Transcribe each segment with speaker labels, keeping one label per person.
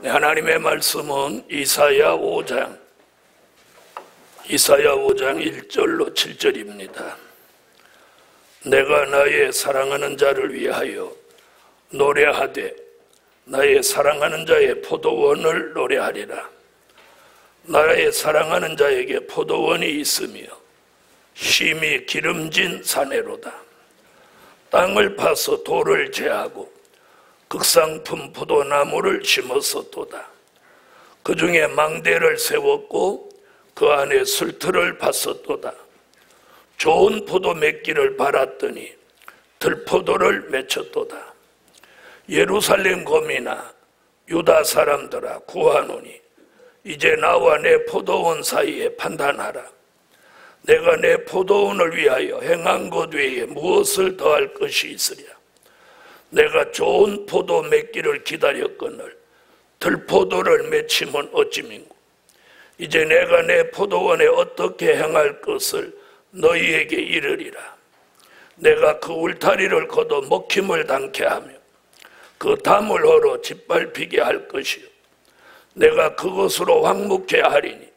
Speaker 1: 하나님의 말씀은 이사야 5장 1절로 7절입니다. 내가 나의 사랑하는 자를 위하여 노래하되 나의 사랑하는 자의 포도원을 노래하리라. 나의 사랑하는 자에게 포도원이 있으며 심히 기름진 사내로다. 땅을 파서 돌을 제하고 극상품 포도나무를 심었었도다. 그 중에 망대를 세웠고 그 안에 술틀을 팠었도다. 좋은 포도 맺기를 바랐더니 들포도를 맺혔도다. 예루살렘 거민아 유다 사람들아 구하노니 이제 나와 내 포도원 사이에 판단하라. 내가 내 포도원을 위하여 행한 것 외에 무엇을 더할 것이 있으랴. 내가 좋은 포도 맺기를 기다렸거늘 들포도를 맺히면 어찌민고. 이제 내가 내 포도원에 어떻게 행할 것을 너희에게 이르리라. 내가 그 울타리를 걷어 먹힘을 당케 하며 그 담을 헐어 짓밟히게 할 것이요 내가 그것으로 황묵케 하리니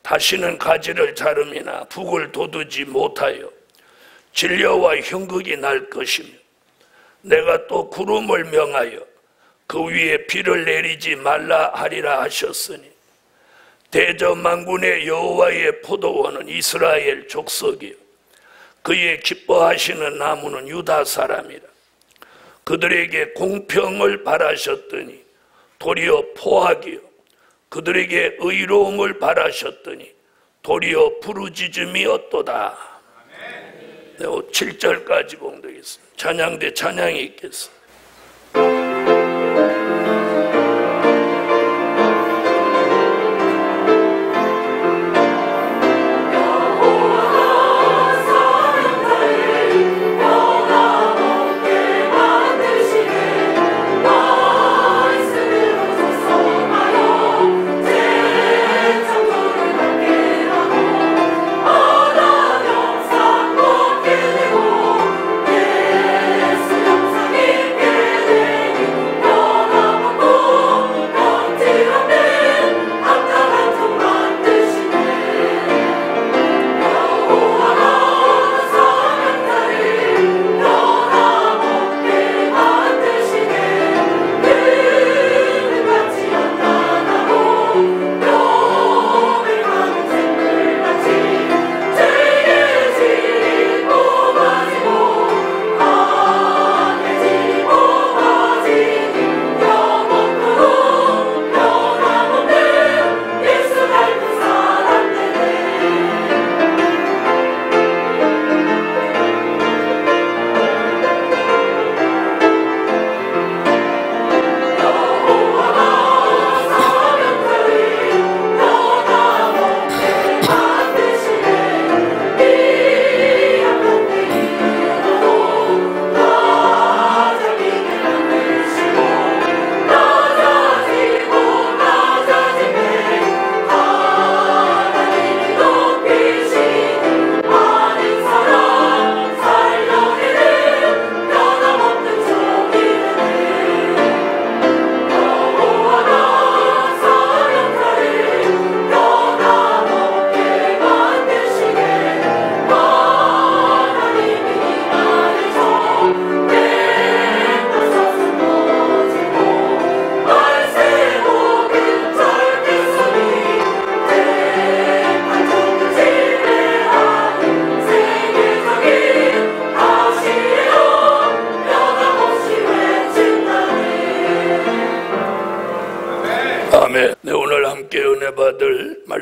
Speaker 1: 다시는 가지를 자름이나 북을 돋우지 못하여 진려와 형극이 날 것이며 내가 또 구름을 명하여 그 위에 비를 내리지 말라 하리라 하셨으니 대저만군의 여호와의 포도원은 이스라엘 족속이요 그의 기뻐하시는 나무는 유다 사람이라. 그들에게 공평을 바라셨더니 도리어 포악이요 그들에게 의로움을 바라셨더니 도리어 부르짖음이었도다. 7절까지 봉독했습니다. 찬양대 찬양이 있겠습니다.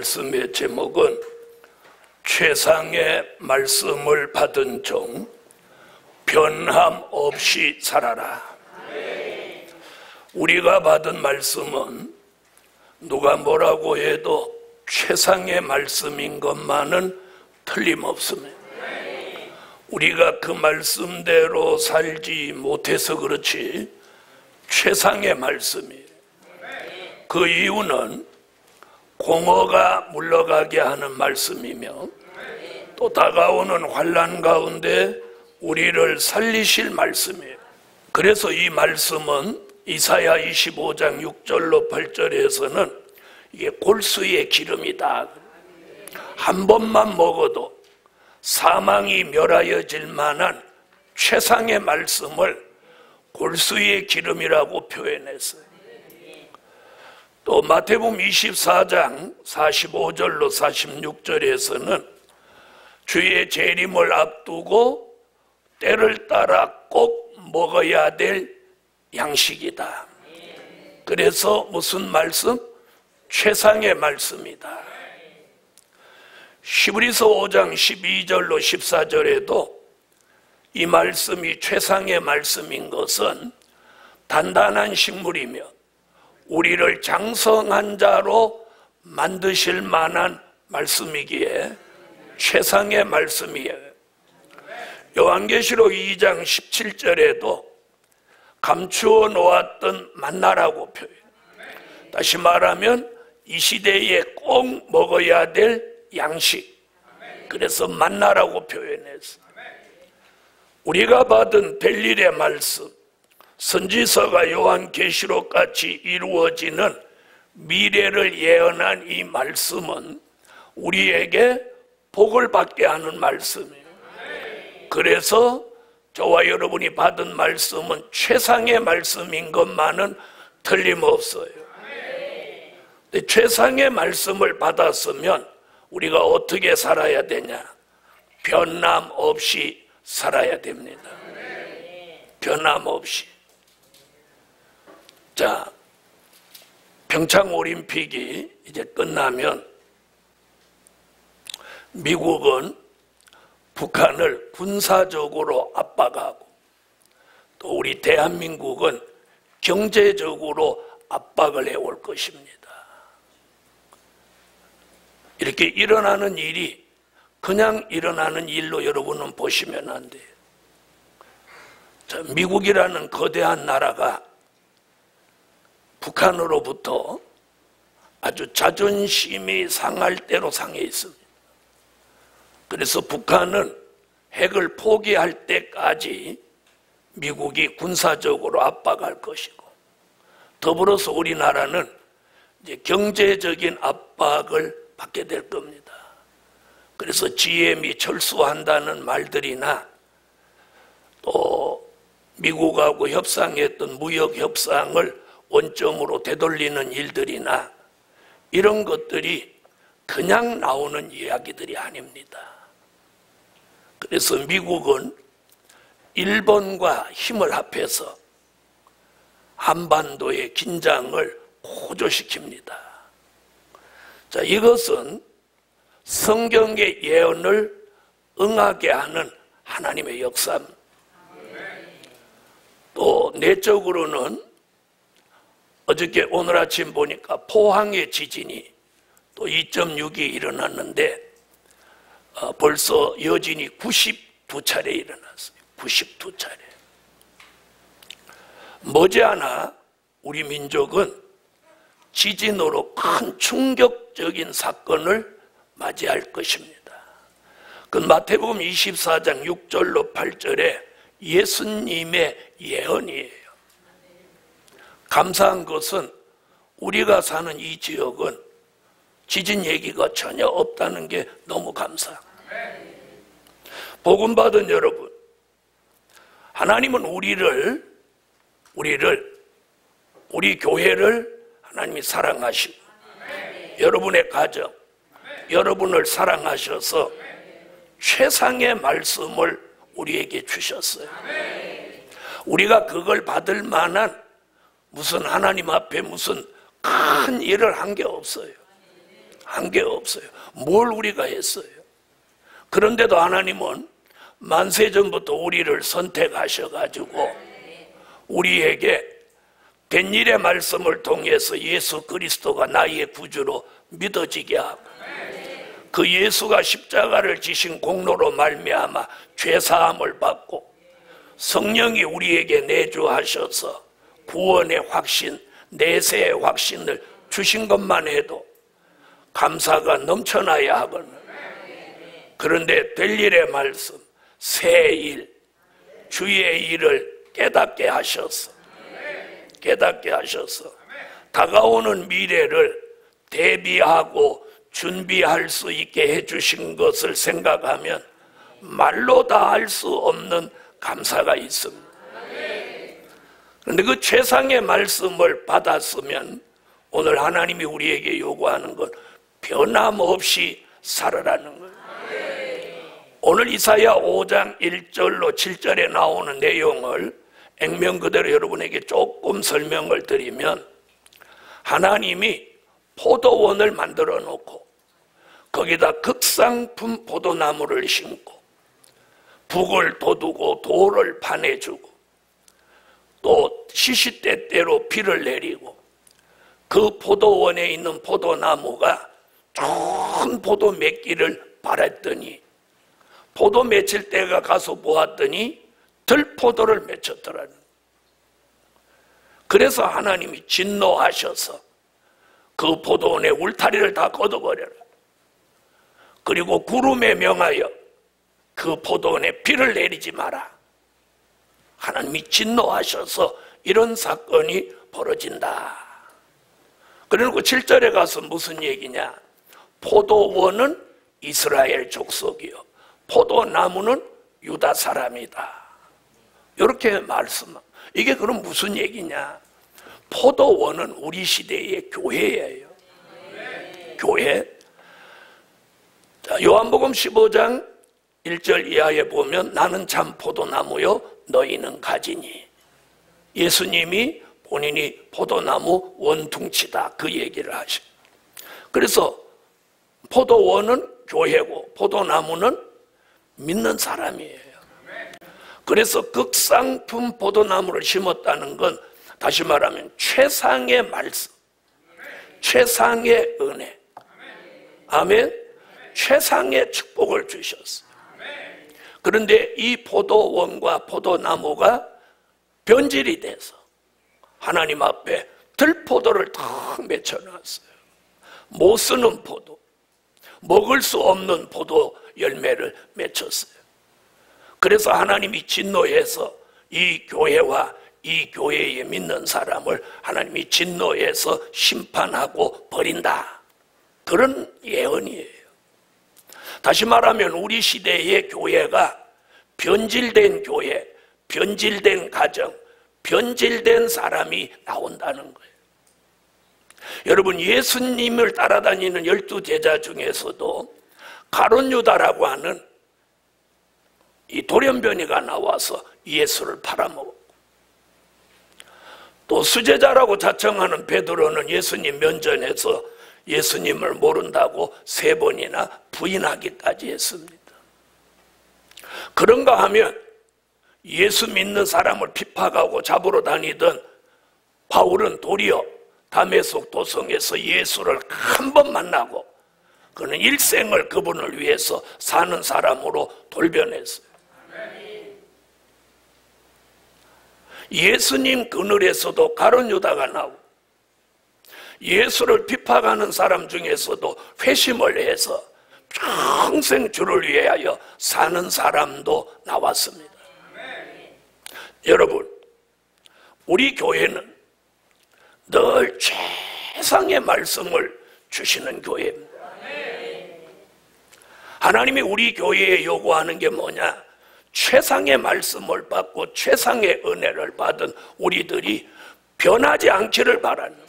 Speaker 1: 말씀의 제목은 최상의 말씀을 받은 종 변함 없이 살아라. 우리가 받은 말씀은 누가 뭐라고 해도 최상의 말씀인 것만은 틀림없습니다. 우리가 그 말씀대로 살지 못해서 그렇지 최상의 말씀이에요. 그 이유는 공허가 물러가게 하는 말씀이며 또 다가오는 환난 가운데 우리를 살리실 말씀이에요. 그래서 이 말씀은 이사야 25장 6절로 8절에서는 이게 골수의 기름이다. 한 번만 먹어도 사망이 멸하여질 만한 최상의 말씀을 골수의 기름이라고 표현했어요. 또 마태복음 24장 45절로 46절에서는 주의 재림을 앞두고 때를 따라 꼭 먹어야 될 양식이다. 그래서 무슨 말씀? 최상의 말씀이다. 히브리서 5장 12절로 14절에도 이 말씀이 최상의 말씀인 것은 단단한 식물이며 우리를 장성한 자로 만드실 만한 말씀이기에 최상의 말씀이에요. 요한계시록 2장 17절에도 감추어 놓았던 만나라고 표현해요. 다시 말하면 이 시대에 꼭 먹어야 될 양식, 그래서 만나라고 표현했어요. 우리가 받은 벨릴의 말씀, 선지서가 요한계시록 같이 이루어지는 미래를 예언한 이 말씀은 우리에게 복을 받게 하는 말씀이에요. 그래서 저와 여러분이 받은 말씀은 최상의 말씀인 것만은 틀림없어요. 근데 최상의 말씀을 받았으면 우리가 어떻게 살아야 되냐? 변함없이 살아야 됩니다. 변함없이. 자, 평창올림픽이 이제 끝나면 미국은 북한을 군사적으로 압박하고 또 우리 대한민국은 경제적으로 압박을 해올 것입니다. 이렇게 일어나는 일이 그냥 일어나는 일로 여러분은 보시면 안 돼요. 자, 미국이라는 거대한 나라가 북한으로부터 아주 자존심이 상할 대로 상해 있습니다. 그래서 북한은 핵을 포기할 때까지 미국이 군사적으로 압박할 것이고, 더불어서 우리나라는 이제 경제적인 압박을 받게 될 겁니다. 그래서 GM이 철수한다는 말들이나 또 미국하고 협상했던 무역 협상을 원점으로 되돌리는 일들이나 이런 것들이 그냥 나오는 이야기들이 아닙니다. 그래서 미국은 일본과 힘을 합해서 한반도의 긴장을 고조시킵니다. 자, 이것은 성경의 예언을 응하게 하는 하나님의 역사입니다. 또 내적으로는 어저께 오늘 아침 보니까 포항의 지진이 또 2.6이 일어났는데 벌써 여진이 92차례 일어났어요. 92차례. 머지않아 우리 민족은 지진으로 큰 충격적인 사건을 맞이할 것입니다. 그 마태복음 24장 6절로 8절에 예수님의 예언이에요. 감사한 것은 우리가 사는 이 지역은 지진 얘기가 전혀 없다는 게 너무 감사합니다. 복음 받은 여러분, 하나님은 우리 교회를 하나님이 사랑하시고 여러분의 가정, 여러분을 사랑하셔서 최상의 말씀을 우리에게 주셨어요. 우리가 그걸 받을 만한 무슨 하나님 앞에 무슨 큰 일을 한 게 없어요. 한 게 없어요. 뭘 우리가 했어요? 그런데도 하나님은 만세전부터 우리를 선택하셔가지고 우리에게 된 일의 말씀을 통해서 예수 그리스도가 나의 구주로 믿어지게 하고 그 예수가 십자가를 지신 공로로 말미암아 죄사함을 받고 성령이 우리에게 내주하셔서 구원의 확신, 내세의 확신을 주신 것만 해도 감사가 넘쳐나야 하거든. 그런데 될 일의 말씀, 새 일, 주의 일을 깨닫게 하셔서 깨닫게 하셔서 다가오는 미래를 대비하고 준비할 수 있게 해주신 것을 생각하면 말로 다 할 수 없는 감사가 있습니다. 그런데 그 최상의 말씀을 받았으면 오늘 하나님이 우리에게 요구하는 건 변함없이 살아라는 거예요. 오늘 이사야 5장 1절로 7절에 나오는 내용을 액면 그대로 여러분에게 조금 설명을 드리면, 하나님이 포도원을 만들어 놓고 거기다 극상품 포도나무를 심고 북을 돋우고 돌을 파내주고 또 시시때때로 비를 내리고 그 포도원에 있는 포도나무가 좋은 포도 맺기를 바랬더니 포도 맺힐 때가 가서 보았더니 들포도를 맺혔더라는. 그래서 하나님이 진노하셔서 그 포도원의 울타리를 다 걷어버려라. 그리고 구름에 명하여 그 포도원에 비를 내리지 마라. 하나님이 진노하셔서 이런 사건이 벌어진다. 그리고 7절에 가서 무슨 얘기냐? 포도원은 이스라엘 족속이요 포도나무는 유다 사람이다. 이렇게 말씀합니다. 이게 그럼 무슨 얘기냐? 포도원은 우리 시대의 교회예요. 교회. 자, 요한복음 15장 1절 이하에 보면 나는 참 포도나무요 너희는 가지니. 예수님이 본인이 포도나무 원퉁치다 그 얘기를 하셔. 그래서 포도원은 교회고 포도나무는 믿는 사람이에요. 그래서 극상품 포도나무를 심었다는 건 다시 말하면 최상의 말씀, 최상의 은혜, 아멘, 최상의 축복을 주셨어요. 그런데 이 포도원과 포도나무가 변질이 돼서 하나님 앞에 들포도를 탁 맺혀놨어요. 못 쓰는 포도, 먹을 수 없는 포도 열매를 맺혔어요. 그래서 하나님이 진노해서 이 교회와 이 교회에 믿는 사람을 하나님이 진노해서 심판하고 버린다. 그런 예언이에요. 다시 말하면 우리 시대의 교회가 변질된 교회, 변질된 가정, 변질된 사람이 나온다는 거예요. 여러분, 예수님을 따라다니는 12제자 중에서도 가룟 유다라고 하는 이 돌연변이가 나와서 예수를 팔아먹었고, 또 수제자라고 자청하는 베드로는 예수님 면전에서 예수님을 모른다고 3번이나 부인하기까지 했습니다. 그런가 하면 예수 믿는 사람을 핍박하고 잡으러 다니던 바울은 도리어 다메섹 도성에서 예수를 한 번 만나고 그는 일생을 그분을 위해서 사는 사람으로 돌변했어요. 예수님 그늘에서도 가룟 유다가 나오고 예수를 핍박하는 사람 중에서도 회심을 해서 평생 주를 위하여 사는 사람도 나왔습니다. 여러분, 우리 교회는 늘 최상의 말씀을 주시는 교회입니다. 하나님이 우리 교회에 요구하는 게 뭐냐? 최상의 말씀을 받고 최상의 은혜를 받은 우리들이 변하지 않기를 바라는 거예요.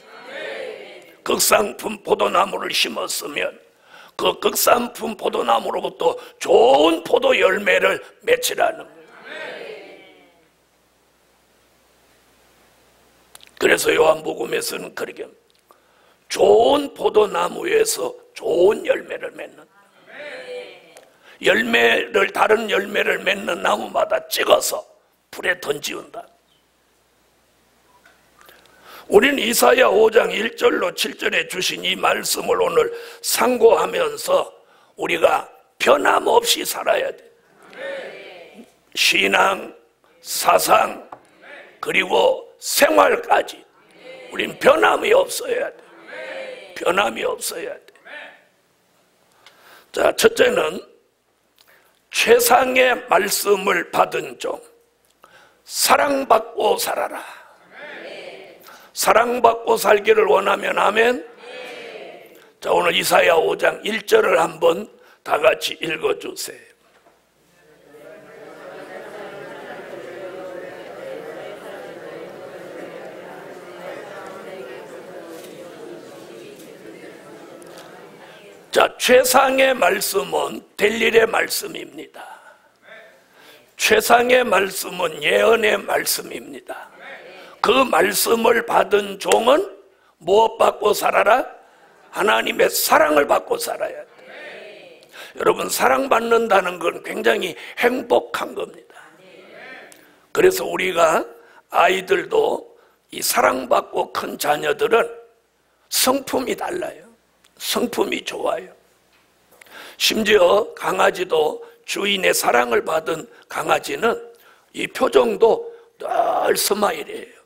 Speaker 1: 극상품 포도나무를 심었으면 그 극상품 포도나무로부터 좋은 포도 열매를 맺으라는 거예요. 그래서 요한복음에서는 그렇게 좋은 포도나무에서 좋은 열매를 맺는, 열매를, 다른 열매를 맺는 나무마다 찍어서 불에 던지운다. 우리는 이사야 5장 1절로 7절에 주신 이 말씀을 오늘 상고하면서 우리가 변함없이 살아야 돼. 신앙, 사상, 그리고 생활까지 우리는 변함이 없어야 돼. 변함이 없어야 돼. 자, 첫째는 최상의 말씀을 받은 종, 사랑받고 살아라. 사랑받고 살기를 원하면 아멘. 자, 오늘 이사야 5장 1절을 한번 다 같이 읽어주세요. 자, 최상의 말씀은 될 일의 말씀입니다. 최상의 말씀은 예언의 말씀입니다. 그 말씀을 받은 종은 무엇 받고 살아라? 하나님의 사랑을 받고 살아야 돼. 여러분, 사랑받는다는 건 굉장히 행복한 겁니다. 그래서 우리가 아이들도 이 사랑받고 큰 자녀들은 성품이 달라요. 성품이 좋아요. 심지어 강아지도 주인의 사랑을 받은 강아지는 이 표정도 늘 스마일이에요.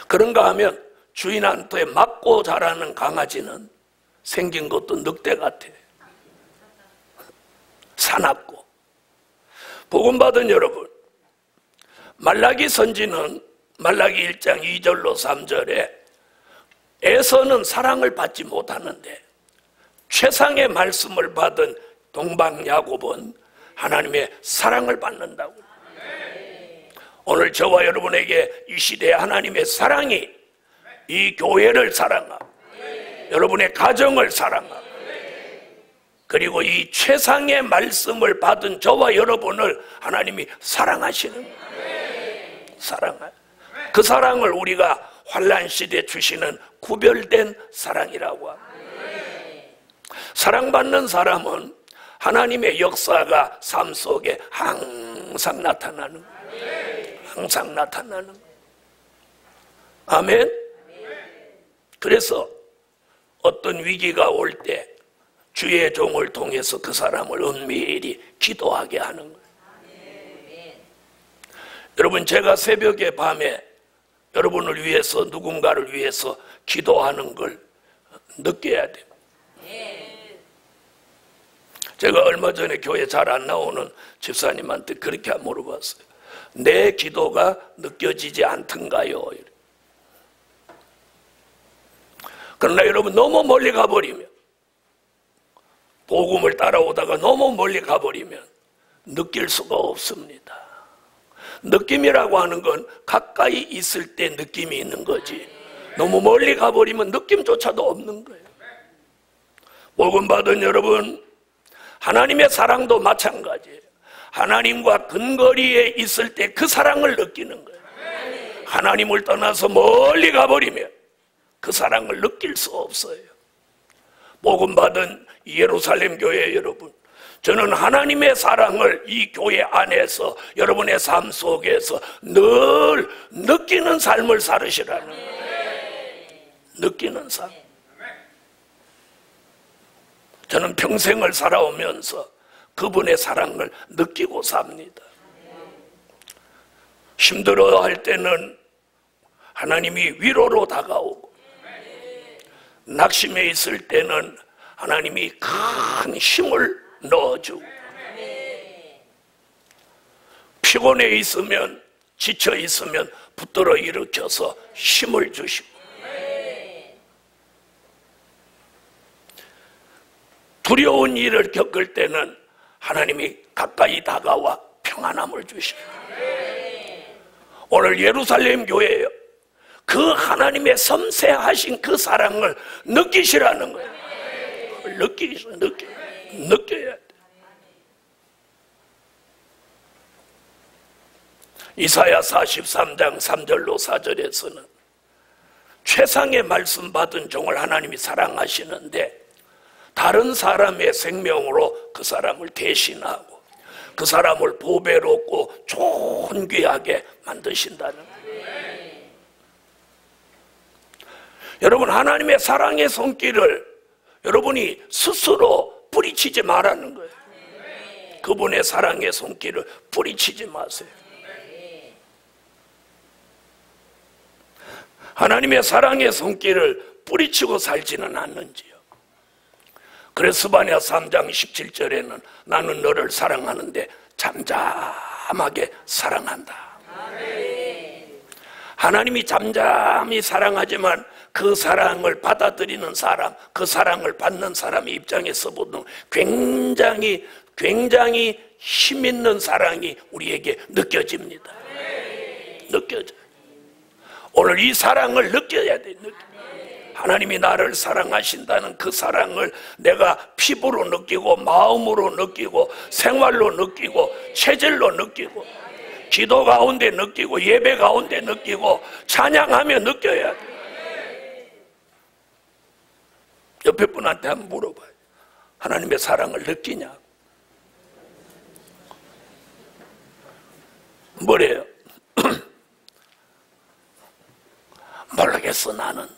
Speaker 1: 그런가 하면 주인한테 맞고 자라는 강아지는 생긴 것도 늑대 같아. 사납고. 복음받은 여러분, 말라기 선지는 말라기 1장 2절로 3절에 에서는 사랑을 받지 못하는데 최상의 말씀을 받은 동방 야곱은 하나님의 사랑을 받는다고. 오늘 저와 여러분에게 이 시대에 하나님의 사랑이 이 교회를 사랑하고 여러분의 가정을 사랑하고 그리고 이 최상의 말씀을 받은 저와 여러분을 하나님이 사랑하시는 거예요. 사랑하요. 그 사랑을 우리가 환난 시대에 주시는 구별된 사랑이라고 합니다. 사랑받는 사람은 하나님의 역사가 삶 속에 항상 나타나는 거예요. 항상 나타나는 거예요. 아멘. 그래서 어떤 위기가 올 때 주의 종을 통해서 그 사람을 은밀히 기도하게 하는 거예요. 여러분, 제가 새벽에 밤에 여러분을 위해서 누군가를 위해서 기도하는 걸 느껴야 돼요. 제가 얼마 전에 교회 잘 안 나오는 집사님한테 그렇게 물어봤어요. 내 기도가 느껴지지 않던가요? 그러나 여러분, 너무 멀리 가버리면, 복음을 따라오다가 너무 멀리 가버리면 느낄 수가 없습니다. 느낌이라고 하는 건 가까이 있을 때 느낌이 있는 거지, 너무 멀리 가버리면 느낌조차도 없는 거예요. 복음 받은 여러분, 하나님의 사랑도 마찬가지예요. 하나님과 근거리에 있을 때 그 사랑을 느끼는 거예요. 하나님을 떠나서 멀리 가버리면 그 사랑을 느낄 수 없어요. 복음 받은 예루살렘 교회 여러분, 저는 하나님의 사랑을 이 교회 안에서 여러분의 삶 속에서 늘 느끼는 삶을 살으시라는 거예요. 느끼는 삶. 저는 평생을 살아오면서 그분의 사랑을 느끼고 삽니다. 힘들어할 때는 하나님이 위로로 다가오고, 낙심해 있을 때는 하나님이 큰 힘을 넣어주고, 피곤해 있으면, 지쳐 있으면 붙들어 일으켜서 힘을 주시고, 두려운 일을 겪을 때는 하나님이 가까이 다가와 평안함을 주시고, 오늘 예루살렘 교회예요. 그 하나님의 섬세하신 그 사랑을 느끼시라는 거예요. 느껴야 돼. 이사야 43장 3절로 4절에서는 최상의 말씀 받은 종을 하나님이 사랑하시는데 다른 사람의 생명으로 그 사람을 대신하고 그 사람을 보배롭고 존귀하게 만드신다는 거예요. 여러분, 하나님의 사랑의 손길을 여러분이 스스로 뿌리치지 말라는 거예요. 그분의 사랑의 손길을 뿌리치지 마세요. 하나님의 사랑의 손길을 뿌리치고 살지는 않는지요. 그래서 스바냐 3장 17절에는 나는 너를 사랑하는데 잠잠하게 사랑한다. 하나님이 잠잠히 사랑하지만 그 사랑을 받아들이는 사람, 그 사랑을 받는 사람의 입장에서 보면 굉장히 힘있는 사랑이 우리에게 느껴집니다. 느껴져요. 오늘 이 사랑을 느껴야 돼. 하나님이 나를 사랑하신다는 그 사랑을 내가 피부로 느끼고 마음으로 느끼고 생활로 느끼고 체질로 느끼고 기도 가운데 느끼고 예배 가운데 느끼고 찬양하며 느껴야 돼. 옆에 분한테 한번 물어봐요. 하나님의 사랑을 느끼냐? 뭐래요? 모르겠어. 나는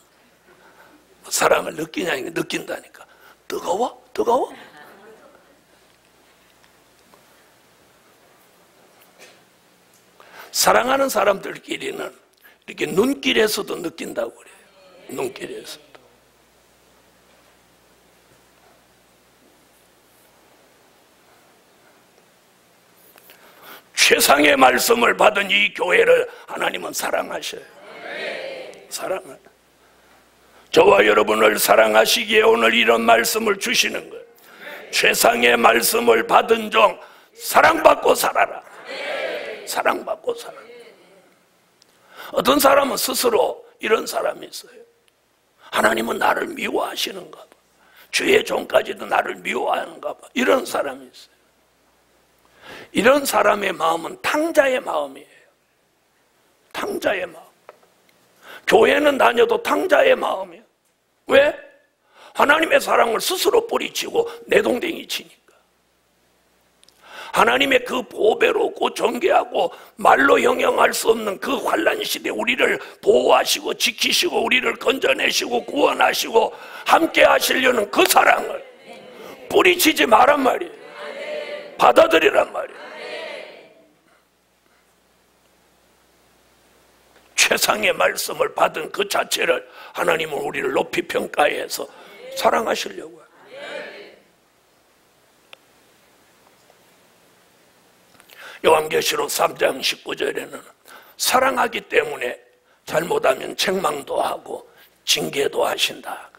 Speaker 1: 사랑을 느끼냐? 느낀다니까. 뜨거워? 뜨거워? 사랑하는 사람들끼리는 이렇게 눈길에서도 느낀다고 그래요. 눈길에서도. 최상의 말씀을 받은 이 교회를 하나님은 사랑하셔요. 사랑을. 저와 여러분을 사랑하시기에 오늘 이런 말씀을 주시는 거예요. 최상의 말씀을 받은 종 사랑받고 살아라. 사랑받고 살아라. 어떤 사람은 스스로 이런 사람이 있어요. 하나님은 나를 미워하시는가 봐. 주의 종까지도 나를 미워하는가 봐. 이런 사람이 있어요. 이런 사람의 마음은 탕자의 마음이에요. 탕자의 마음. 교회는 다녀도 탕자의 마음이에요. 왜? 하나님의 사랑을 스스로 뿌리치고 내동댕이 치니까. 하나님의 그 보배롭고 정결하고 말로 형용할 수 없는 그 환난 시대 우리를 보호하시고 지키시고 우리를 건져내시고 구원하시고 함께 하시려는 그 사랑을 뿌리치지 말란 말이에요. 받아들이란 말이에요. 최상의 말씀을 받은 그 자체를 하나님은 우리를 높이 평가해서 사랑하시려고 해요. 요한계시록 3장 19절에는 사랑하기 때문에 잘못하면 책망도 하고 징계도 하신다.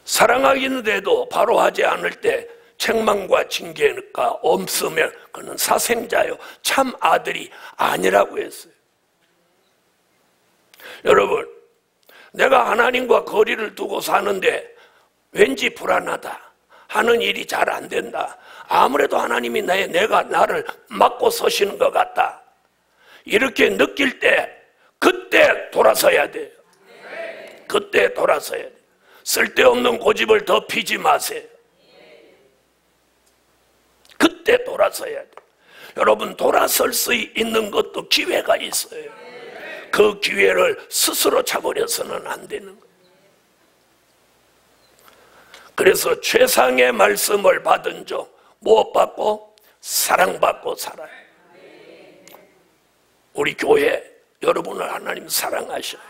Speaker 1: 사랑하기는데도 바로 하지 않을 때 책망과 징계가 없으면 그는 사생자요 참 아들이 아니라고 했어요. 여러분, 내가 하나님과 거리를 두고 사는데 왠지 불안하다 하는 일이 잘 안 된다. 아무래도 하나님이 내가 나를 막고 서시는 것 같다. 이렇게 느낄 때 그때 돌아서야 돼요. 그때 돌아서야 돼요. 쓸데없는 고집을 더 피지 마세요. 그때 돌아서야 돼요. 여러분, 돌아설 수 있는 것도 기회가 있어요. 그 기회를 스스로 차버려서는 안 되는 거예요. 그래서 최상의 말씀을 받은 종 무엇받고? 사랑받고 살아요. 우리 교회 여러분을 하나님 사랑하셔요.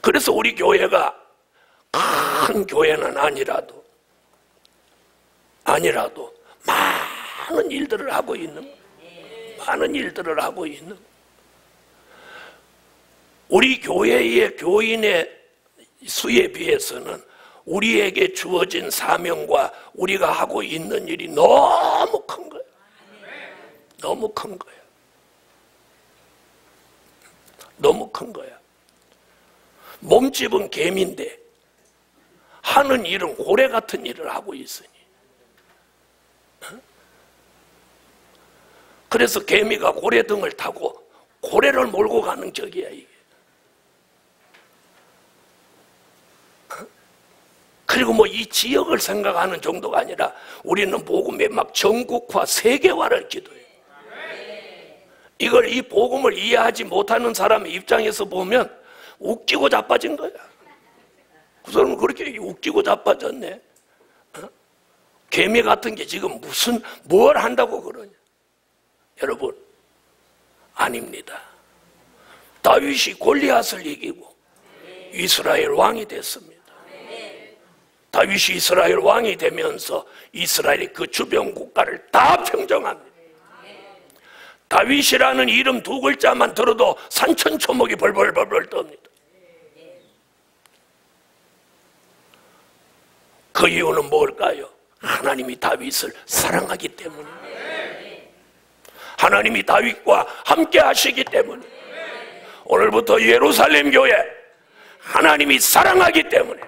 Speaker 1: 그래서 우리 교회가 큰 교회는 아니라도 많은 일들을 하고 있는, 많은 일들을 하고 있는, 우리 교회의 교인의 수에 비해서는 우리에게 주어진 사명과 우리가 하고 있는 일이 너무 큰 거예요. 너무 큰 거예요. 너무 큰 거야. 몸집은 개미인데 하는 일은 고래 같은 일을 하고 있으니. 그래서 개미가 고래 등을 타고 고래를 몰고 가는 적이야 이게. 그리고 뭐 이 지역을 생각하는 정도가 아니라 우리는 복음의 막 전국화, 세계화를 기도해요. 이걸 이 복음을 이해하지 못하는 사람의 입장에서 보면 웃기고 자빠진 거야. 그 사람은 그렇게 웃기고 자빠졌네. 개미 같은 게 지금 뭘 한다고 그러냐. 여러분, 아닙니다. 다윗이 골리앗을 이기고 이스라엘 왕이 됐습니다. 다윗이 이스라엘 왕이 되면서 이스라엘의 그 주변 국가를 다 평정합니다. 다윗이라는 이름 두 글자만 들어도 산천초목이 벌벌벌벌 떱니다. 그 이유는 뭘까요? 하나님이 다윗을 사랑하기 때문입니다. 하나님이 다윗과 함께 하시기 때문에, 오늘부터 예루살렘 교회 하나님이 사랑하기 때문에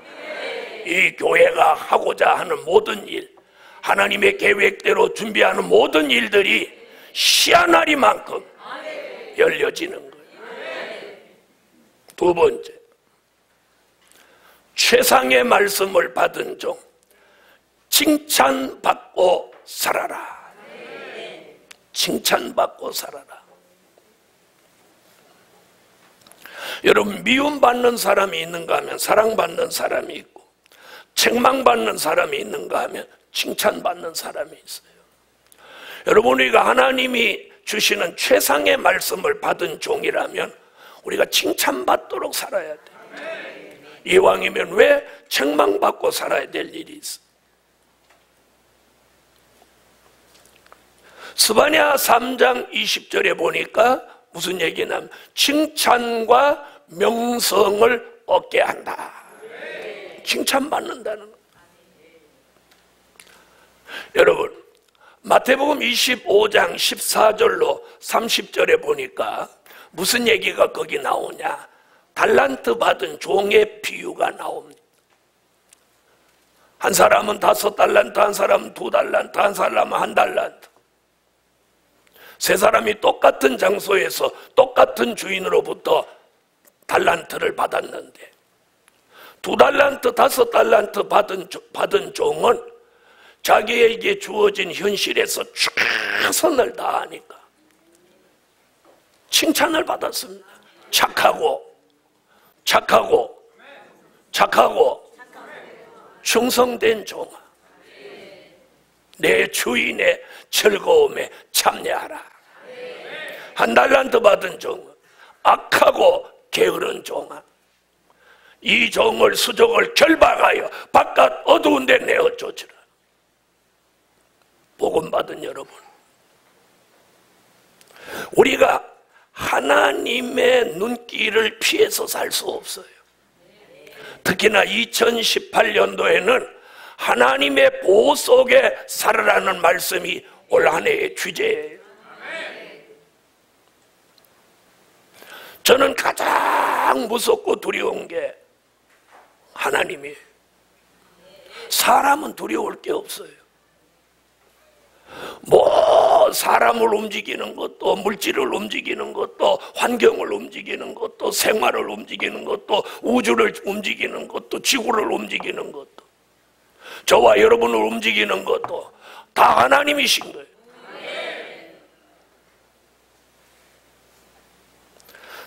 Speaker 1: 이 교회가 하고자 하는 모든 일, 하나님의 계획대로 준비하는 모든 일들이 시아나리만큼 열려지는 거예요. 두 번째, 최상의 말씀을 받은 종, 칭찬받고 살아라. 칭찬받고 살아라. 여러분, 미움받는 사람이 있는가 하면 사랑받는 사람이 있고, 책망받는 사람이 있는가 하면 칭찬받는 사람이 있어요. 여러분, 우리가 하나님이 주시는 최상의 말씀을 받은 종이라면 우리가 칭찬받도록 살아야 돼요. 이왕이면 왜 책망받고 살아야 될 일이 있어? 스바냐 3장 20절에 보니까 무슨 얘기냐면 칭찬과 명성을 얻게 한다. 칭찬받는다는 거. 여러분, 마태복음 25장 14절로 30절에 보니까 무슨 얘기가 거기 나오냐? 달란트 받은 종의 비유가 나옵니다. 한 사람은 5달란트, 한 사람은 2달란트, 한 사람은 1달란트. 세 사람이 똑같은 장소에서 똑같은 주인으로부터 달란트를 받았는데, 2달란트, 5달란트 받은 종은 자기에게 주어진 현실에서 최선을 다하니까 칭찬을 받았습니다. 착하고 충성된 종아, 내 주인의 즐거움에 참여하라. 1달란트 받은 종은 악하고 게으른 종아, 이 종을 수족을 결박하여 바깥 어두운 데 내어 쫓으라. 복음 받은 여러분, 우리가 하나님의 눈길을 피해서 살 수 없어요. 특히나 2018년도에는 하나님의 보호 속에 살아라는 말씀이 올 한 해의 주제예요. 저는 가장 무섭고 두려운 게 하나님이에요. 사람은 두려울 게 없어요. 뭐 사람을 움직이는 것도, 물질을 움직이는 것도, 환경을 움직이는 것도, 생활을 움직이는 것도, 우주를 움직이는 것도, 지구를 움직이는 것도, 저와 여러분을 움직이는 것도 다 하나님이신 거예요.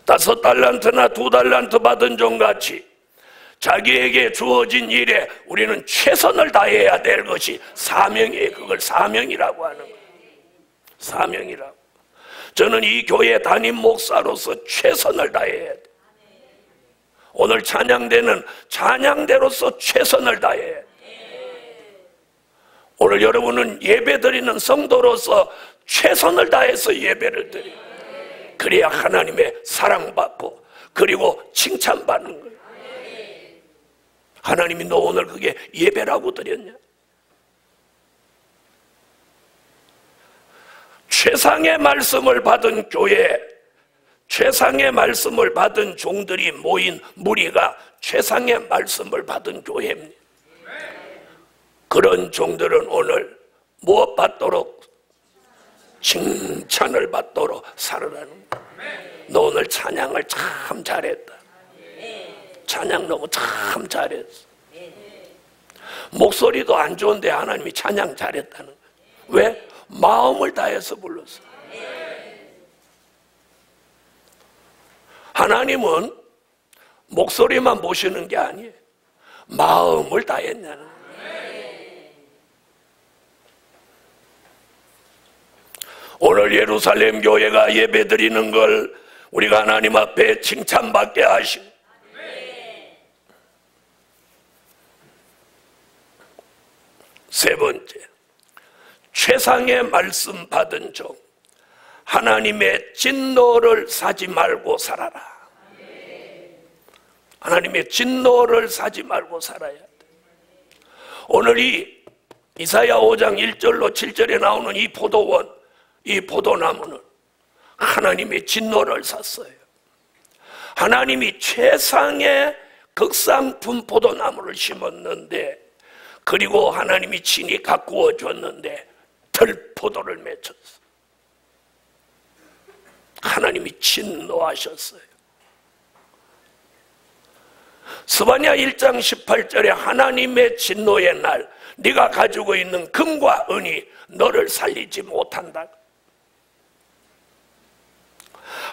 Speaker 1: 5달란트나 2달란트 받은 종같이 자기에게 주어진 일에 우리는 최선을 다해야 될 것이 사명이에요. 그걸 사명이라고 하는 거예요. 사명이라고. 저는 이 교회 담임 목사로서 최선을 다해야 돼요. 오늘 찬양대는 찬양대로서 최선을 다해야 돼요. 오늘 여러분은 예배드리는 성도로서 최선을 다해서 예배를 드려요. 그래야 하나님의 사랑받고 그리고 칭찬받는 거예요. 하나님이 너 오늘 그게 예배라고 드렸냐? 최상의 말씀을 받은 교회, 최상의 말씀을 받은 종들이 모인 무리가 최상의 말씀을 받은 교회입니다. 그런 종들은 오늘 무엇 받도록? 칭찬을 받도록 살아라는 거야. 너 오늘 찬양을 참 잘했다. 찬양 너무 참 잘했어. 목소리도 안 좋은데 하나님이 찬양 잘했다는 거야. 왜? 마음을 다해서 불렀어. 하나님은 목소리만 보시는 게 아니에요. 마음을 다했냐는 거예요. 오늘 예루살렘 교회가 예배드리는 걸 우리가 하나님 앞에 칭찬받게 하시고 세 번째, 최상의 말씀 받은 종, 하나님의 진노를 사지 말고 살아라. 하나님의 진노를 사지 말고 살아야 돼. 오늘 이 이사야 5장 1절로 7절에 나오는 이 포도원, 이 포도나무는 하나님의 진노를 샀어요. 하나님이 최상의 극상품 포도나무를 심었는데, 그리고 하나님이 친히 가꾸어 줬는데 들포도를 맺혔어. 하나님이 진노하셨어요. 스바냐 1장 18절에 하나님의 진노의 날, 네가 가지고 있는 금과 은이 너를 살리지 못한다.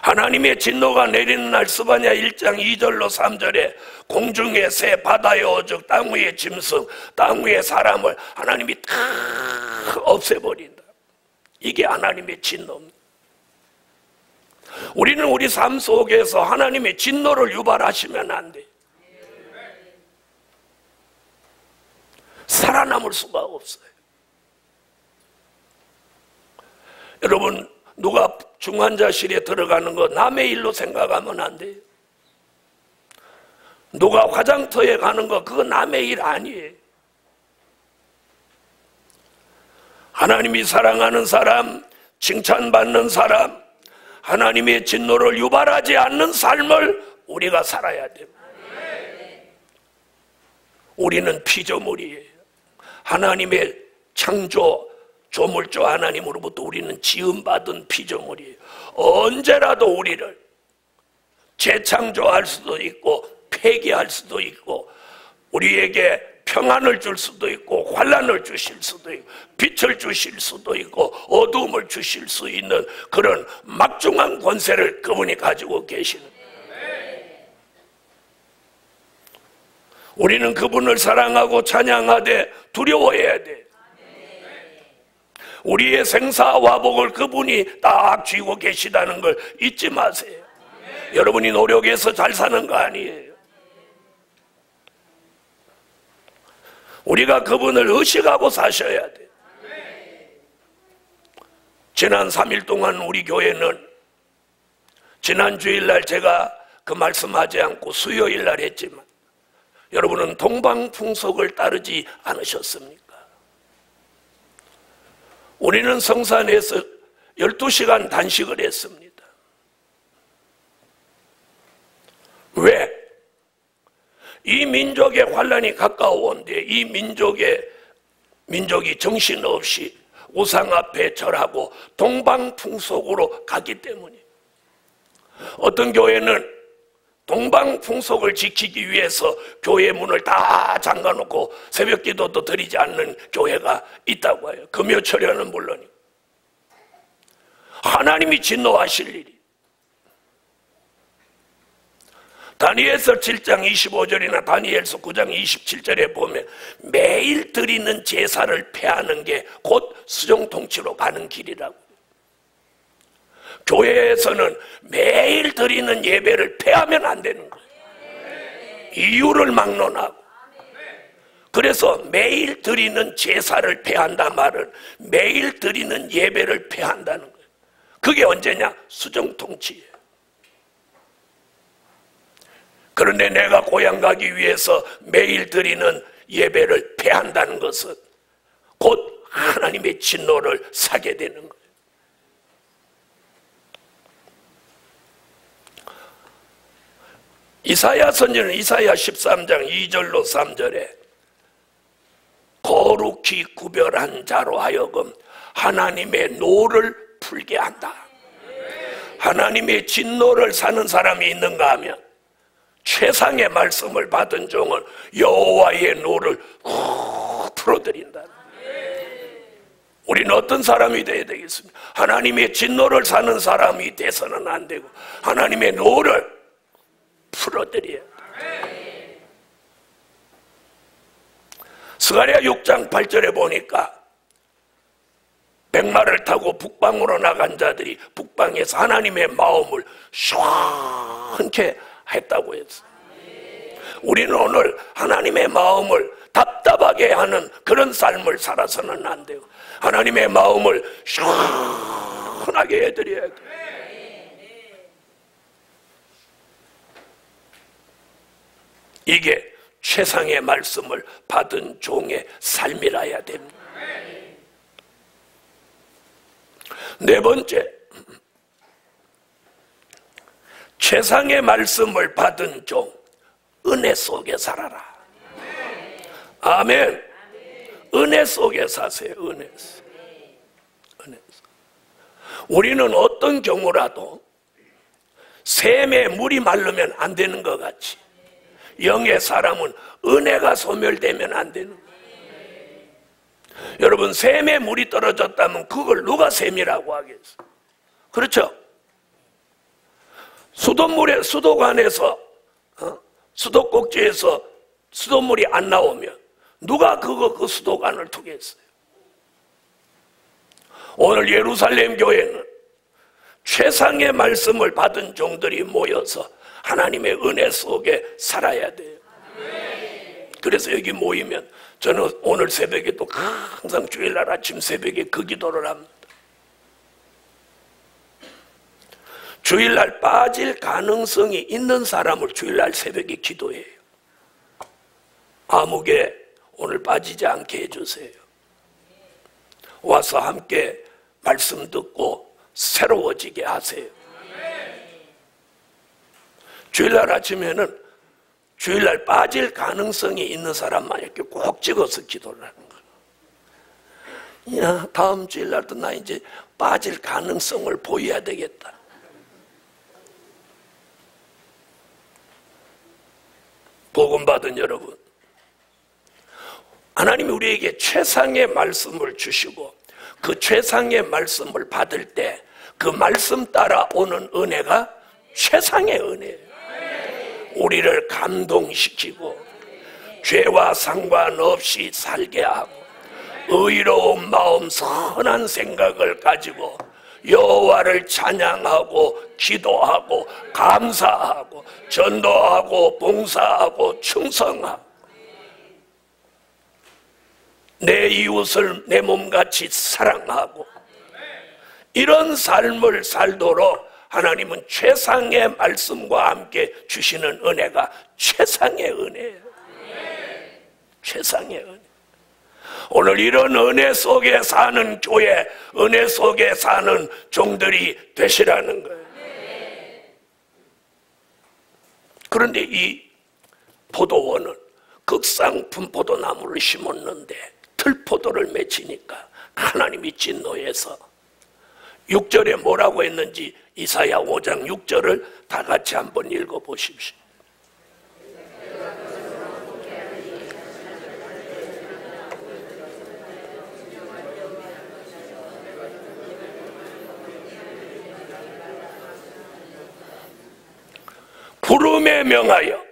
Speaker 1: 하나님의 진노가 내리는 날, 스바냐 1장 2절로 3절에 공중의 새, 바다의 어죽, 땅 위의 짐승, 땅 위의 사람을 하나님이 다 없애버린다. 이게 하나님의 진노입니다. 우리는 우리 삶 속에서 하나님의 진노를 유발하시면 안 돼요. 살아남을 수가 없어요. 여러분, 누가 중환자실에 들어가는 거 남의 일로 생각하면 안 돼요. 누가 화장터에 가는 거 그거 남의 일 아니에요. 하나님이 사랑하는 사람, 칭찬받는 사람, 하나님의 진노를 유발하지 않는 삶을 우리가 살아야 됩니다. 우리는 피조물이에요. 하나님의 창조, 조물주 하나님으로부터 우리는 지음받은 피조물이에요. 언제라도 우리를 재창조할 수도 있고 폐기할 수도 있고, 우리에게 평안을 줄 수도 있고 환난을 주실 수도 있고 빛을 주실 수도 있고 어두움을 주실 수 있는 그런 막중한 권세를 그분이 가지고 계시는 거예요. 우리는 그분을 사랑하고 찬양하되 두려워해야 돼. 우리의 생사화복을 그분이 딱 쥐고 계시다는 걸 잊지 마세요. 여러분이 노력해서 잘 사는 거 아니에요. 우리가 그분을 의식하고 사셔야 돼. 지난 3일 동안 우리 교회는, 지난 주일날 제가 그 말씀하지 않고 수요일날 했지만, 여러분은 동방풍속을 따르지 않으셨습니까? 우리는 성산에서 12시간 단식을 했습니다. 왜? 이 민족의 환란이 가까워온데 이 민족이 정신없이 우상 앞에 절하고 동방풍속으로 가기 때문에, 어떤 교회는 동방풍속을 지키기 위해서 교회 문을 다 잠가놓고 새벽 기도도 드리지 않는 교회가 있다고 해요. 금요철에는 물론이고. 하나님이 진노하실 일이. 다니엘서 7장 25절이나 다니엘서 9장 27절에 보면 매일 드리는 제사를 폐하는 게 곧 수정통치로 가는 길이라고. 교회에서는 매일 드리는 예배를 폐하면 안 되는 거예요. 이유를 막론하고. 그래서 매일 드리는 제사를 폐한다 말은 매일 드리는 예배를 폐한다는 거예요. 그게 언제냐? 수정통치예요. 그런데 내가 고향 가기 위해서 매일 드리는 예배를 폐한다는 것은 곧 하나님의 진노를 사게 되는 거예요. 이사야 선지는 이사야 13장 2절로 3절에 거룩히 구별한 자로 하여금 하나님의 노를 풀게 한다. 하나님의 진노를 사는 사람이 있는가 하면 최상의 말씀을 받은 종은 여호와의 노를 풀어드린다. 우리는 어떤 사람이 되어야 되겠습니까? 하나님의 진노를 사는 사람이 돼서는 안 되고 하나님의 노를 풀어드려야 돼. 스가랴 6장 8절에 보니까 백마를 타고 북방으로 나간 자들이 북방에서 하나님의 마음을 시원케 했다고 했어. 우리는 오늘 하나님의 마음을 답답하게 하는 그런 삶을 살아서는 안 돼요. 하나님의 마음을 시원하게 해드려야 돼요. 이게 최상의 말씀을 받은 종의 삶이라야 됩니다. 네 번째, 최상의 말씀을 받은 종, 은혜 속에 살아라. 아멘. 은혜 속에 사세요. 은혜 속. 우리는 어떤 경우라도 샘에 물이 마르면 안 되는 것 같이 영의 사람은 은혜가 소멸되면 안 되는 거예요. 여러분, 샘에 물이 떨어졌다면 그걸 누가 샘이라고 하겠어요? 그렇죠? 수도관에서 수도꼭지에서 수돗물이 안 나오면 누가 그 수도관을 두겠어요? 오늘 예루살렘 교회는 최상의 말씀을 받은 종들이 모여서 하나님의 은혜 속에 살아야 돼요. 그래서 여기 모이면 저는 오늘 새벽에 또 항상 주일날 아침 새벽에 그 기도를 합니다. 주일날 빠질 가능성이 있는 사람을 주일날 새벽에 기도해요. 암흑에 오늘 빠지지 않게 해주세요. 와서 함께 말씀 듣고 새로워지게 하세요. 주일날 아침에는 주일날 빠질 가능성이 있는 사람만 이렇게 꼭 찍어서 기도를 하는 거예요. 야, 다음 주일날도 나 이제 빠질 가능성을 보여야 되겠다. 복음 받은 여러분, 하나님이 우리에게 최상의 말씀을 주시고 그 최상의 말씀을 받을 때 그 말씀 따라 오는 은혜가 최상의 은혜예요. 우리를 감동시키고 죄와 상관없이 살게 하고 의로운 마음, 선한 생각을 가지고 여호와를 찬양하고 기도하고 감사하고 전도하고 봉사하고 충성하고 내 이웃을 내 몸같이 사랑하고 이런 삶을 살도록 하나님은 최상의 말씀과 함께 주시는 은혜가 최상의 은혜예요. 최상의 은혜. 오늘 이런 은혜 속에 사는 교회, 은혜 속에 사는 종들이 되시라는 거예요. 그런데 이 포도원은 극상품 포도나무를 심었는데 틀포도를 맺히니까 하나님이 진노해서 6절에 뭐라고 했는지 이사야 5장 6절을 다 같이 한번 읽어보십시오. 부름에 명하여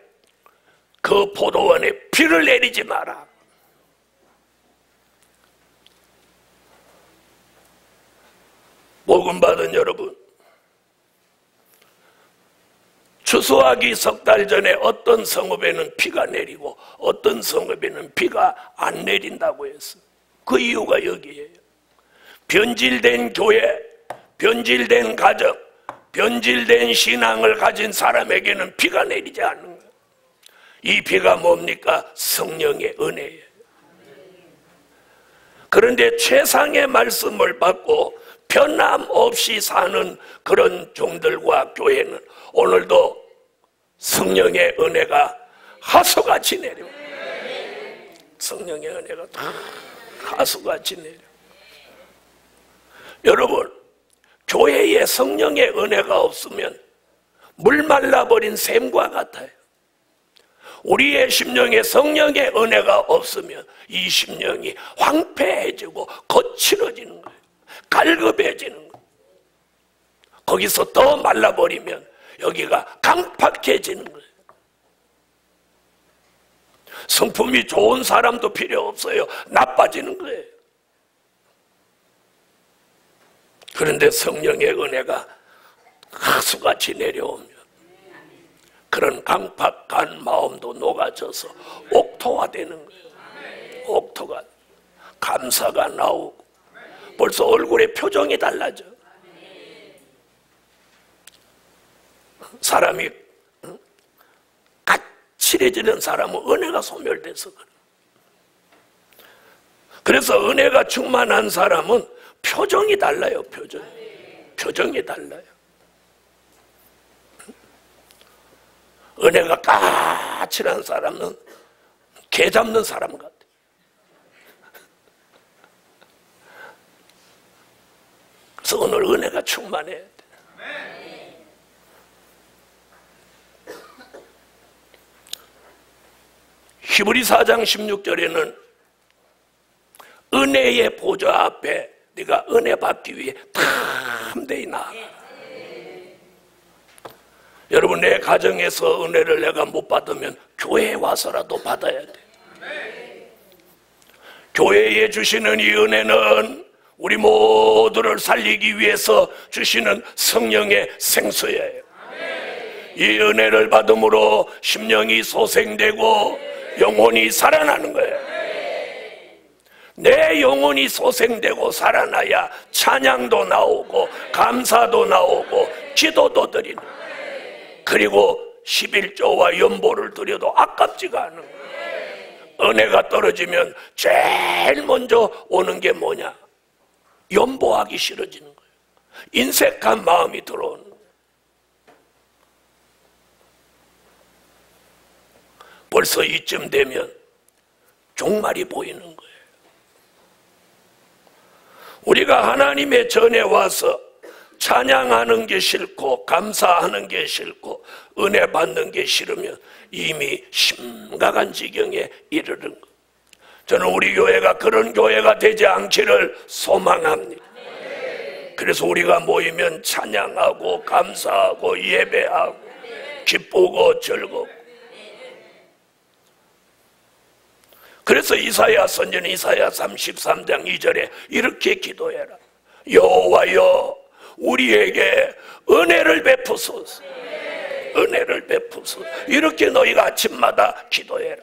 Speaker 1: 그 포도원에 비를 내리지 마라. 복음 받은 여러분, 추수하기 석 달 전에 어떤 성읍에는 비가 내리고 어떤 성읍에는 비가 안 내린다고 했어요. 그 이유가 여기에요. 변질된 교회, 변질된 가정, 변질된 신앙을 가진 사람에게는 비가 내리지 않는 거예요. 이 비가 뭡니까? 성령의 은혜예요. 그런데 최상의 말씀을 받고 변함없이 사는 그런 종들과 교회는 오늘도 성령의 은혜가 하수같이 내려. 성령의 은혜가 하수같이 내려. 여러분, 교회에 성령의 은혜가 없으면 물 말라버린 샘과 같아요. 우리의 심령에 성령의 은혜가 없으면 이 심령이 황폐해지고 거칠어지는 거예요. 갈급해지는 거예요. 거기서 더 말라버리면 여기가 강팍해지는 거예요. 성품이 좋은 사람도 필요 없어요. 나빠지는 거예요. 그런데 성령의 은혜가 하수같이 내려오면 그런 강팍한 마음도 녹아져서 옥토화되는 거예요. 옥토가 감사가 나오고 벌써 얼굴에 표정이 달라져. 사람이 까칠해지는 사람은 은혜가 소멸돼서 그래. 그래서 은혜가 충만한 사람은 표정이 달라요. 표정이 달라요. 은혜가 까칠한 사람은 개 잡는 사람 같아. 그래서 오늘 은혜가 충만해야 돼. 히브리서 4장 16절에는 은혜의 보좌 앞에 네가 은혜 받기 위해 담대히 나아가. 여러분, 내 가정에서 은혜를 내가 못 받으면 교회에 와서라도 받아야 돼. 교회에 주시는 이 은혜는 우리 모두를 살리기 위해서 주시는 성령의 생수예요. 이 은혜를 받음으로 심령이 소생되고 영혼이 살아나는 거예요. 내 영혼이 소생되고 살아나야 찬양도 나오고 감사도 나오고 기도도 드리는 거예요. 그리고 11조와 연보를 드려도 아깝지가 않은 거예요. 은혜가 떨어지면 제일 먼저 오는 게 뭐냐? 연보하기 싫어지는 거예요. 인색한 마음이 들어오는 거예요. 벌써 이쯤 되면 종말이 보이는 거예요. 우리가 하나님의 전에 와서 찬양하는 게 싫고 감사하는 게 싫고 은혜 받는 게 싫으면 이미 심각한 지경에 이르는 것. 저는 우리 교회가 그런 교회가 되지 않기를 소망합니다. 그래서 우리가 모이면 찬양하고 감사하고 예배하고 기쁘고 즐겁고. 그래서 이사야 선지자 이사야 33장 2절에 이렇게 기도해라. 여호와여 우리에게 은혜를 베푸소서. 은혜를 베푸소서. 이렇게 너희가 아침마다 기도해라.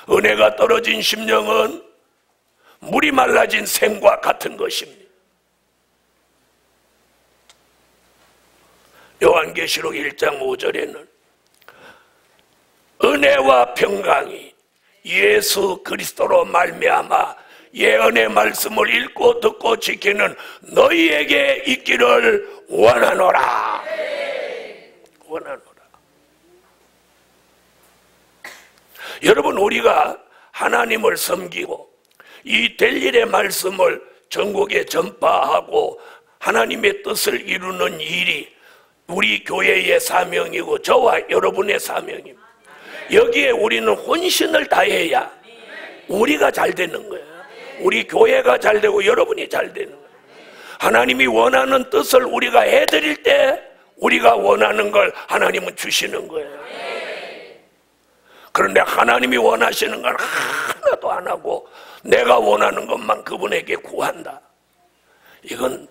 Speaker 1: 은혜가 떨어진 심령은 물이 말라진 샘과 같은 것입니다. 요한계시록 1장 5절에는 은혜와 평강이 예수 그리스도로 말미암아 예언의 말씀을 읽고 듣고 지키는 너희에게 있기를 원하노라. 원하노라. 여러분, 우리가 하나님을 섬기고 이 될 일의 말씀을 전국에 전파하고 하나님의 뜻을 이루는 일이 우리 교회의 사명이고 저와 여러분의 사명입니다. 여기에 우리는 혼신을 다해야 우리가 잘 되는 거예요. 우리 교회가 잘 되고 여러분이 잘 되는 거예요. 하나님이 원하는 뜻을 우리가 해드릴 때 우리가 원하는 걸 하나님은 주시는 거예요. 그런데 하나님이 원하시는 건 하나도 안 하고 내가 원하는 것만 그분에게 구한다. 이건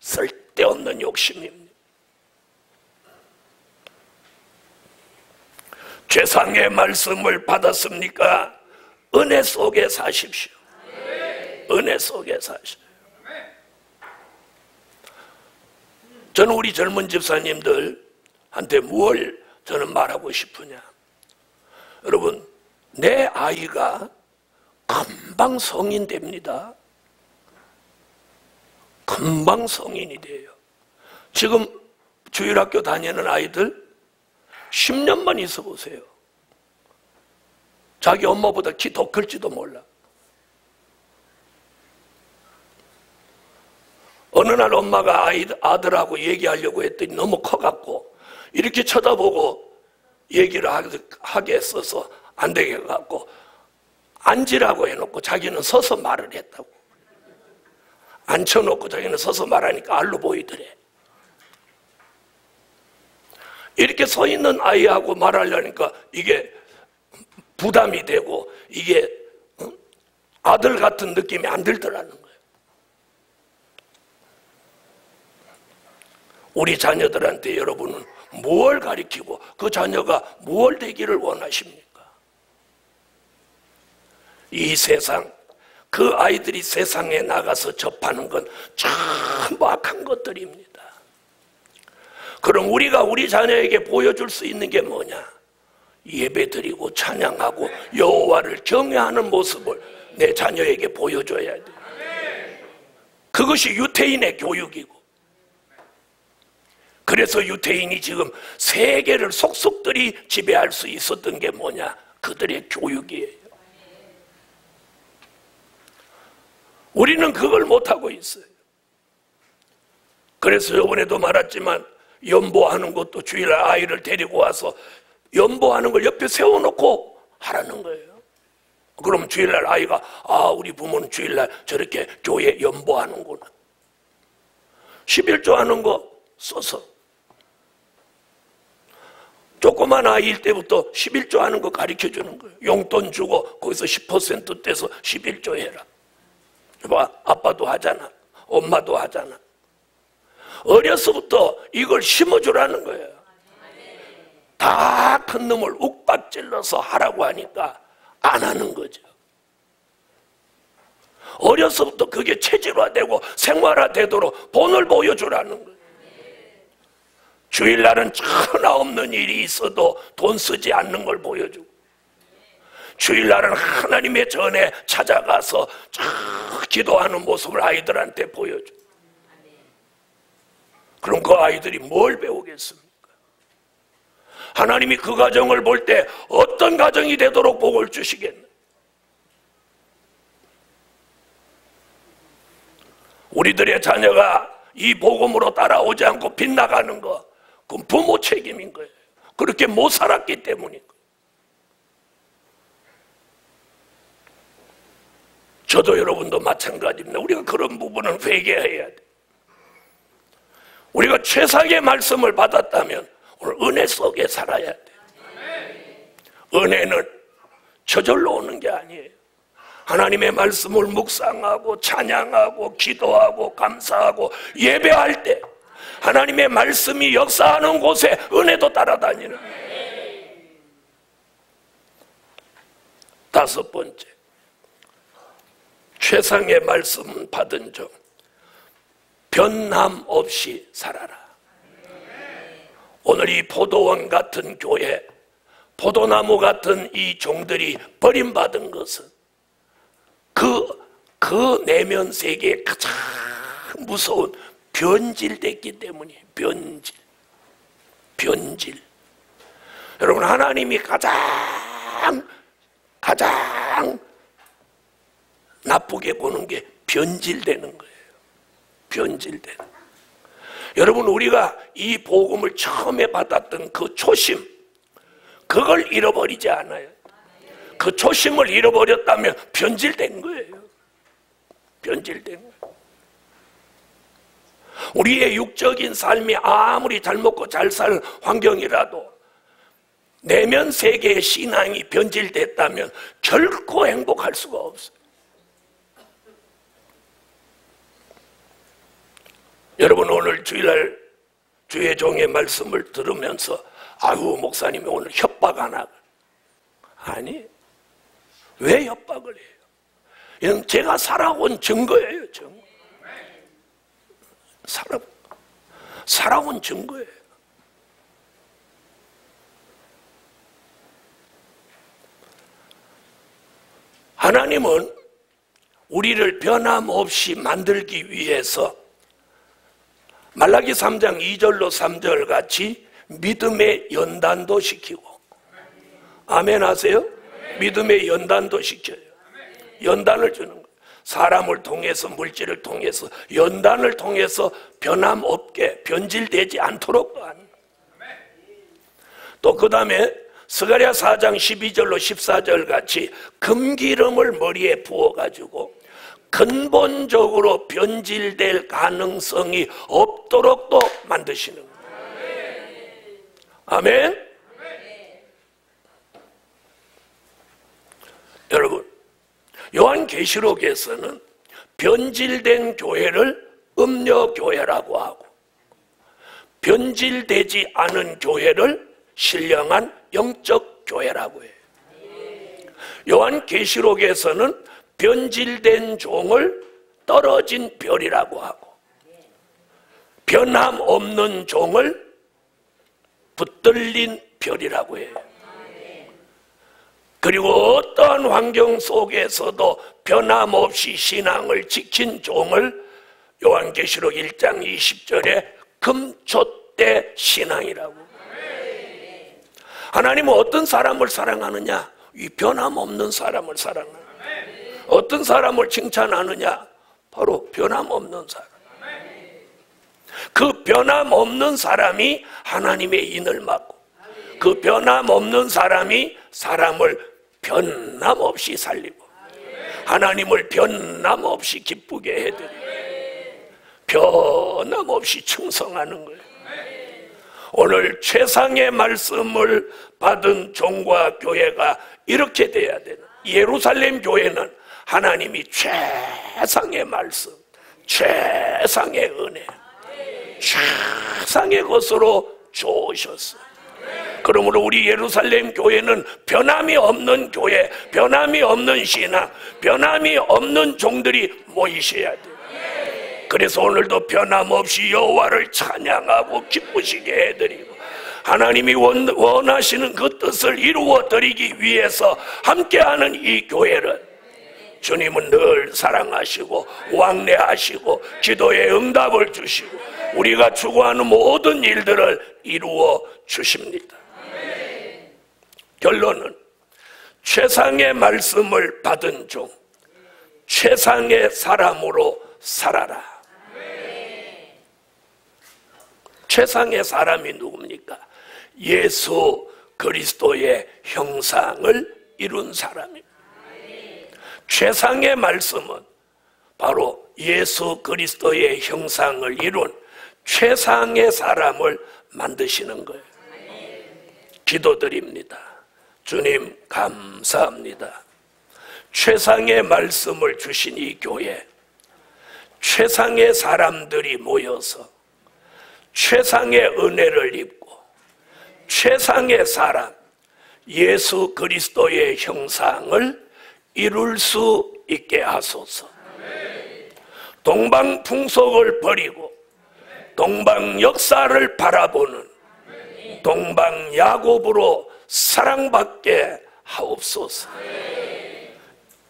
Speaker 1: 쓸데없는 욕심입니다. 죄상의 말씀을 받았습니까? 은혜 속에 사십시오. 은혜 속에 사십시오. 저는 우리 젊은 집사님들한테 뭘 저는 말하고 싶으냐? 여러분, 내 아이가 금방 성인 됩니다. 금방 성인이 돼요. 지금 주일학교 다니는 아이들 10년만 있어 보세요. 자기 엄마보다 키 더 클지도 몰라. 어느 날 엄마가 아들하고 얘기하려고 했더니 너무 커갖고 이렇게 쳐다보고 얘기를 하게 했어서 안 되게 갖고 앉으라고 해놓고 자기는 서서 말을 했다고. 앉혀놓고 자기는 서서 말하니까 알로 보이더래. 이렇게 서 있는 아이하고 말하려니까 이게 부담이 되고 이게 아들 같은 느낌이 안 들더라는 거예요. 우리 자녀들한테 여러분은 무엇을 가리키고 그 자녀가 무엇을 되기를 원하십니까? 이 세상, 그 아이들이 세상에 나가서 접하는 건 전부 악한 것들입니다. 그럼 우리가 우리 자녀에게 보여줄 수 있는 게 뭐냐? 예배드리고 찬양하고 여호와를 경외하는 모습을 내 자녀에게 보여줘야 돼. 그것이 유태인의 교육이고, 그래서 유태인이 지금 세계를 속속들이 지배할 수 있었던 게 뭐냐? 그들의 교육이에요. 우리는 그걸 못하고 있어요. 그래서 이번에도 말했지만 연보하는 것도 주일날 아이를 데리고 와서 연보하는 걸 옆에 세워놓고 하라는 거예요. 그럼 주일날 아이가 우리 부모는 주일날 저렇게 교회 연보하는구나. 11조 하는 거 써서, 조그만 아이일 때부터 11조 하는 거 가르쳐주는 거예요. 용돈 주고 거기서 10% 떼서 11조 해라. 봐, 아빠도 하잖아, 엄마도 하잖아. 어려서부터 이걸 심어주라는 거예요. 다 큰 놈을 욱박질러서 하라고 하니까 안 하는 거죠. 어려서부터 그게 체질화되고 생활화되도록 본을 보여주라는 거예요. 주일날은 전혀 없는 일이 있어도 돈 쓰지 않는 걸 보여주고, 주일날은 하나님의 전에 찾아가서 기도하는 모습을 아이들한테 보여줘. 그럼 그 아이들이 뭘 배우겠습니까? 하나님이 그 가정을 볼 때 어떤 가정이 되도록 복을 주시겠나? 우리들의 자녀가 이 복음으로 따라오지 않고 빗나가는 거, 그건 부모 책임인 거예요. 그렇게 못 살았기 때문인 거예요. 저도 여러분도 마찬가지입니다. 우리가 그런 부분은 회개해야 돼. 우리가 최상의 말씀을 받았다면 오늘 은혜 속에 살아야 돼. 은혜는 저절로 오는 게 아니에요. 하나님의 말씀을 묵상하고 찬양하고 기도하고 감사하고 예배할 때 하나님의 말씀이 역사하는 곳에 은혜도 따라다니는 거예요. 다섯 번째, 최상의 말씀 받은 종, 변함 없이 살아라. 오늘 이 포도원 같은 교회, 포도나무 같은 이 종들이 버림받은 것은 그 내면 세계에 가장 무서운 변질됐기 때문이에요. 변질. 여러분, 하나님이 가장 나쁘게 보는 게 변질되는 거예요. 변질되는. 여러분, 우리가 이 복음을 처음에 받았던 그 초심, 그걸 잃어버리지 않아요. 그 초심을 잃어버렸다면 변질된 거예요. 변질된 거예요. 우리의 육적인 삶이 아무리 잘 먹고 잘 살 환경이라도 내면 세계의 신앙이 변질됐다면 결코 행복할 수가 없어요. 여러분, 오늘 주일날 주의 종의 말씀을 들으면서 목사님이 오늘 협박하나? 아니, 왜 협박을 해요? 이건 제가 살아온 증거예요. 증거. 살아온 증거예요. 하나님은 우리를 변함없이 만들기 위해서 말라기 3장 2절로 3절 같이 믿음의 연단도 시키고, 아멘 하세요? 믿음의 연단도 시켜요. 연단을 주는 거예요. 사람을 통해서, 물질을 통해서, 연단을 통해서 변함없게 변질되지 않도록 하는 거예요. 또 그 다음에 스가랴 4장 12절로 14절 같이 금기름을 머리에 부어가지고 근본적으로 변질될 가능성이 없도록 또 만드시는 거예요. 아멘. 여러분, 요한계시록에서는 변질된 교회를 음녀교회라고 하고 변질되지 않은 교회를 신령한 영적 교회라고 해요. 요한계시록에서는 변질된 종을 떨어진 별이라고 하고, 변함없는 종을 붙들린 별이라고 해요. 그리고 어떠한 환경 속에서도 변함없이 신앙을 지킨 종을 요한계시록 1장 20절에 금촛대 신앙이라고. 하나님은 어떤 사람을 사랑하느냐? 이 변함없는 사람을 사랑하느냐. 어떤 사람을 칭찬하느냐? 바로 변함없는 사람. 그 변함없는 사람이 하나님의 인을 맡고, 그 변함없는 사람이 사람을 변함없이 살리고, 하나님을 변함없이 기쁘게 해드리고, 변함없이 충성하는 거예요. 오늘 최상의 말씀을 받은 종과 교회가 이렇게 돼야 되는, 예루살렘 교회는 하나님이 최상의 말씀, 최상의 은혜, 최상의 것으로 좋으셨어요. 그러므로 우리 예루살렘 교회는 변함이 없는 교회, 변함이 없는 신앙, 변함이 없는 종들이 모이셔야 돼요. 그래서 오늘도 변함없이 여호와를 찬양하고 기쁘시게 해드리고, 하나님이 원하시는 그 뜻을 이루어 드리기 위해서 함께하는 이 교회를 주님은 늘 사랑하시고 왕래하시고 기도에 응답을 주시고 우리가 추구하는 모든 일들을 이루어 주십니다. 결론은 최상의 말씀을 받은 종, 최상의 사람으로 살아라. 최상의 사람이 누굽니까? 예수 그리스도의 형상을 이룬 사람입니다. 최상의 말씀은 바로 예수 그리스도의 형상을 이룬 최상의 사람을 만드시는 거예요. 기도드립니다. 주님 감사합니다. 최상의 말씀을 주신 이 교회, 최상의 사람들이 모여서 최상의 은혜를 입고 최상의 사람, 예수 그리스도의 형상을 이룰 수 있게 하소서. 동방 풍속을 버리고 동방 역사를 바라보는 동방 야곱으로 사랑받게 하옵소서.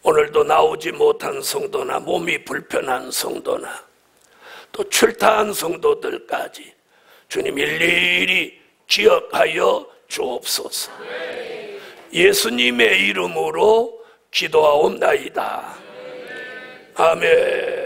Speaker 1: 오늘도 나오지 못한 성도나 몸이 불편한 성도나 또 출타한 성도들까지 주님 일일이 기억하여 주옵소서. 예수님의 이름으로 기도하옵나이다. 아멘.